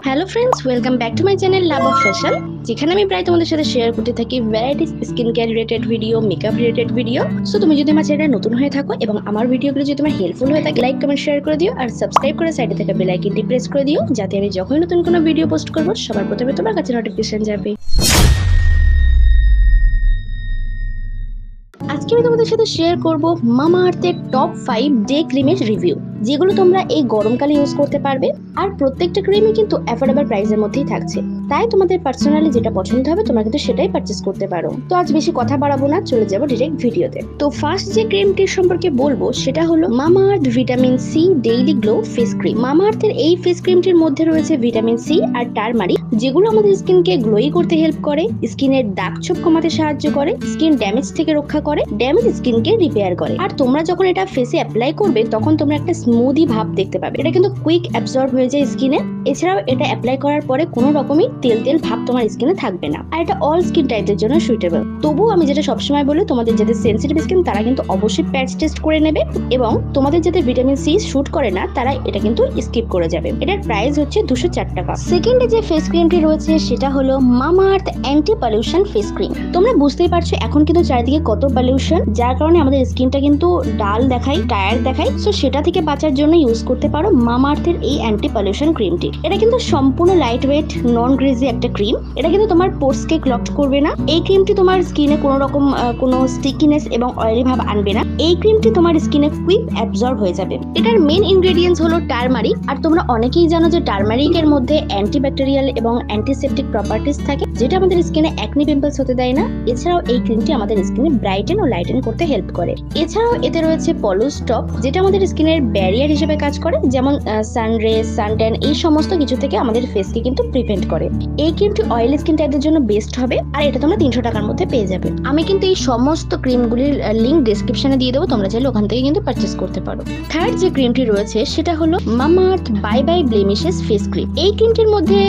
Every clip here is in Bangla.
Hello friends, welcome back to my channel love of fashion, যেখানে আমি প্রায় তোমাদের সাথে শেয়ার করতে থাকি varieties skin care related video, makeup related video. So তুমি যদি আমার চ্যানেলে নতুন হয়ে থাকো এবং আমার ভিডিওগুলো যদি তোমার হেল্পফুল হয়ে থাকে, লাইক কমেন্ট শেয়ার করে দিও আর সাবস্ক্রাইব করে সাইডে থাকা বেল আইকনটি প্রেস করে দিও, যাতে আমি যখনই নতুন কোনো ভিডিও পোস্ট করব সবার প্রথমে তোমার কাছে নোটিফিকেশন যাবে। আজকে আমি তোমাদের সাথে শেয়ার করব মামা আর্থের টপ 5 ডে ক্রিমের রিভিউ, যেগুলো তোমরা এই গরমকালে ইউজ করতে পারবে। আর প্রত্যেকটা ক্রিমই কিন্তু অ্যাফোর্ডেবল প্রাইসের মধ্যেই থাকছে, তাই তোমাদের পার্সোনালি যেটা পছন্দ হবে তোমরা কিন্তু সেটাই পারচেজ করতে পারো। তো আজ বেশি কথা বাড়াবো না, চলে যাবো ডিরেক্ট ভিডিওতে। তো ফার্স্ট যে ক্রিমটির সম্পর্কে বলবো সেটা হলো Mamaearth vitamin C daily glow face cream. মামা আর্থের এই ফেস ক্রিমটির মধ্যে রয়েছে ভিটামিন সি আর টারমারিক, যেগুলো আমাদের স্কিনকে গ্লোই করতে হেল্প করে, স্কিনের দাগ ছোপ কমাতে সাহায্য করে, স্কিন ড্যামেজ থেকে রক্ষা করে, ড্যামেজ স্কিনকে রিপেয়ার করে। আর তোমরা যখন এটা ফেসে অ্যাপ্লাই করবে তখন তোমরা একটা স্মুদি ভাব দেখতে পাবে। এটা কিন্তু কুইক অ্যাবজর্ব হয়ে যায় স্কিনে। এছাড়াও এটা অ্যাপ্লাই করার পরে কোনো রকমই তেল তেল ভাব তোমার স্কিনে থাকবে না। আর এটা অল স্কিন টাইপের জন্য সুইটেবল। তবুও আমি যেটা সবসময় বলি, তোমাদের যাদের সেনসিটিভ স্কিন তারা কিন্তু অবশ্যই প্যাচ টেস্ট করে নেবে, এবং তোমাদের যাদের ভিটামিন সি শুট করে না তারা এটা কিন্তু স্কিপ করে যাবে। এটার প্রাইস হচ্ছে 204 টাকা। সেকেন্ডে যে ফেস ক্রিমটি রয়েছে সেটা হলো মামা আর্থ অ্যান্টি পলিউশন ফেস ক্রিম। তোমরা বুঝতেই পারছো এখন কিন্তু চারিদিকে কত পলিউশন, যার কারণে আমাদের স্কিনটা কিন্তু ডাল দেখায়, টায়ার্ড দেখায়। সো সেটা থেকে বাঁচার জন্য ইউজ করতে পারো মামা আর্থের এই অ্যান্টি পলিউশন ক্রিমটি। এটা কিন্তু সম্পূর্ণ লাইট ওয়েট, নন গ্রিজি একটা ক্রিম। এটা কিন্তু তোমার পোর্সকে ক্লগ করবে না। এই ক্রিমটি তোমার স্কিনে কোনো রকম কোনো স্টিকিনেস এবং অয়েলি ভাব আনবে না। এই ক্রিমটি তোমার স্কিনে কুইক অ্যাবজর্ব হয়ে যাবে। এটার মেইন ইনগ্রেডিয়েন্টস হলো টারমারিক। আর তোমরা অনেকেই জানো যে টারমারিকের মধ্যে অ্যান্টিব্যাকটেরিয়াল এবং অ্যান্টিসেপটিক প্রপার্টিস থাকে, যেটা আমাদের স্কিনে অ্যাকনি পিম্পলস হতে দেয় না। এছাড়াও এই ক্রিমটি আমাদের স্কিনে ব্রাইটেন ও লাইটেন করতে হেল্প করে। এছাড়াও এতে রয়েছে পলুস্টপ, যেটা আমাদের স্কিনের ব্যারিয়ার হিসেবে কাজ করে, যেমন সানরে, সানট্যান এই সমস্ত কিছু থেকে আমাদের ফেসকে কিন্তু প্রিভেন্ট করে। এই ক্রিমটি অয়েলি স্কিন টাইপের জন্য বেস্ট হবে, আর এটা তোমরা 300 টাকার মধ্যে পেয়ে যাবে। আমি কিন্তু এই সমস্ত ক্রিমগুলির লিংক ডেসক্রিপশনে দিয়ে দেবো, তোমরা চাইলে ওখান থেকে কিন্তু পারচেস করতে পারো। থার্ড যে ক্রিমটি রয়েছে সেটা হলো Mamaearth bye bye blemishes face cream. এই ক্রিমটির মধ্যে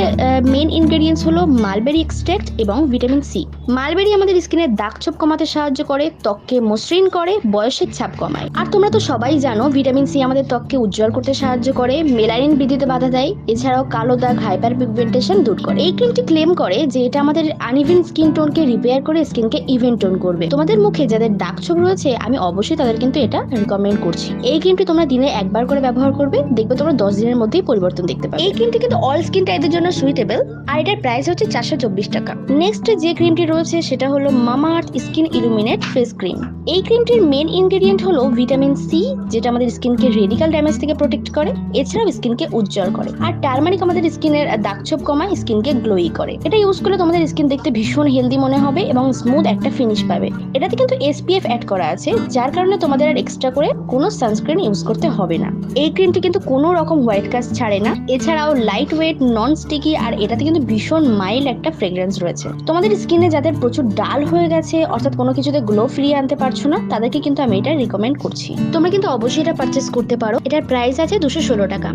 মেইন ইনগ্রেডিয়েন্টস হলো মালবেরি এক্সট্রাক্ট এবং ভিটামিন সি। মালবেরি আমাদের স্কিনের দাগ ছোপ কমাতে সাহায্য করে, ত্বককে মসৃণ করে, বয়সের ছাপ কমায়। আর তোমরা তো সবাই জানো ভিটামিন সি আমাদের ত্বককে উজ্জ্বল করতে সাহায্য করে, মেলানিন বৃদ্ধিতে বাধা দেয়, এছাড়াও কালো দাগ, হাইপার পিগমেন্টেশন দূর করে। এই ক্রিমটি ক্লেম করে যে এটা আমাদের আনইভেন স্কিন টোনকে রিপেয়ার করে স্কিনকে ইভেন টোন করবে। তোমাদের মুখে যাদের দাগ ছোপ রয়েছে আমি অবশ্যই তাদের কিন্তু এটা রিকমেন্ড করছি। এই ক্রিমটি তোমরা দিনে একবার করে ব্যবহার করবে, দেখবে তোমরা 10 দিনের মধ্যেই পরিবর্তন দেখতে পাবে। এই ক্রিমটি কিন্তু অল স্কিন টাইপের জন্য সুইটেবল, আর এটার প্রাইস হচ্ছে 424 টাকা। নেক্সট যে ক্রিমটি রয়েছে সেটা হলো মামা আর্থ স্কিন ইলুমিনেট ফেস ক্রিম। এই ক্রিমটির মেইন ইনগ্রেডিয়েন্ট হলো ভিটামিন সি, যেটা আমাদের স্কিনকে রেডিক্যাল ড্যামেজ থেকে প্রোটেক্ট করে, এছাড়াও স্কিনকে উজ্জ্বল করে। আর টারমারিক আমাদের স্কিনের দাগ ছোপ কমায়, স্কিনকে গ্লোই করে। এটা ইউজ করলে তোমাদের স্কিন দেখতে ভীষণ হেলদি মনে হবে এবং স্মুথ একটা ফিনিশ পাবে। এটাতে কিন্তু এসপিএফ অ্যাড করা আছে, যার কারণে তোমাদের আর এক্সট্রা করে কোনো সানস্ক্রিন ইউজ করতে হবে না। এই ক্রিমটি কিন্তু কোনো রকম হোয়াইট কাস্ট ছাড়ে না। এছাড়াও লাইট ওয়েট, নন স্টিকি, আর এটাতে কিন্তু ভীষণ মাইল্ড একটা ফ্রেগ্রেন্স রয়েছে। তোমাদের স্কিনে যাদের প্রচুর ডাল হয়ে গেছে, অর্থাৎ কোনো কিছুতে গ্লো ফিরিয়ে আনতে পারছো না, তাদেরকে কিন্তু আমি এটা রিকমেন্ড করছি। তোমরা কিন্তু অবশ্যই এটা পারচেস করতে পারো। এটার প্রাইস আছে 216 টাকা।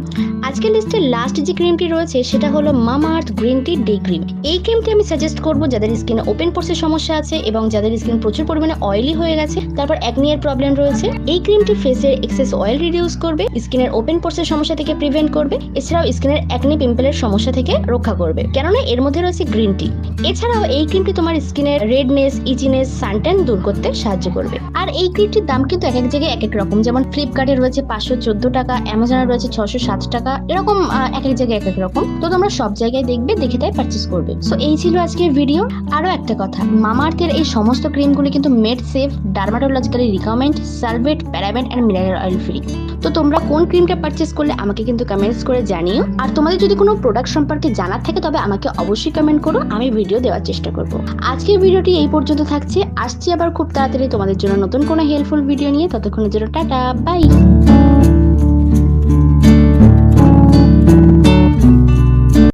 আজকের লিস্টের লাস্ট যে ক্রিমটি রয়েছে সেটা হলো মামা আর্থ গ্রিন টি ডে ক্রিম। এই ক্রিমটি আমি সাজেস্ট করবো যাদের স্কিনে ওপেন পোরসের সমস্যা আছে এবং যাদের স্কিন প্রচুর পরিমাণে অয়েলি হয়ে গেছে, তারপর অ্যাকনি এর প্রবলেম রয়েছে। এই ক্রিমটি ফেসের এক্সেস অয়েল রিডিউস করবে, স্কিনের ওপেন পোরসের সমস্যা থেকে প্রিভেন্ট করবে, এছাড়াও স্কিনের অ্যাকনি পিম্পলের সমস্যা থেকে রক্ষা করবে, কেননা এর মধ্যে রয়েছে গ্রিন টি। এছাড়াও এই ক্রিমটি তোমার স্কিনের রেডনেস, ইচিনেস, সানট্যান দূর করতে সাহায্য করবে। আর এই ক্রিমটির দাম কিন্তু এক এক জায়গায় এক এক রকম, যেমন ফ্লিপকার্টে রয়েছে 514 টাকা, অ্যামাজনে রয়েছে 607 টাকা, এরকম এক এক জায়গায় এক এক রকম। তো তোমরা সব জায়গায় দেখবে, দেখে তাই পারচেস করবে। সো এই ছিল আজকের ভিডিও। আরো একটা কথা, মামা আর্থের এই সমস্ত ক্রিমগুলি কিন্তু made safe, dermatologically recommend, sulphate, paraben and mineral oil free. তো তোমরা কোন ক্রিমটা পারচেস করলে আমাকে কিন্তু কমেন্টস করে জানিও। আর তোমাদের যদি কোনো প্রোডাক্ট সম্পর্কে জানার থাকে তবে আমাকে অবশ্যই কমেন্ট করো, আমি ভিডিও দেওয়ার চেষ্টা করব। আজকের ভিডিওটি এই পর্যন্ত থাকছে, আসছি আবার খুব তাড়াতাড়ি তোমাদের জন্য নতুন কোনো হেল্পফুল ভিডিও নিয়ে। ততক্ষণের জন্য টাটা, বাই।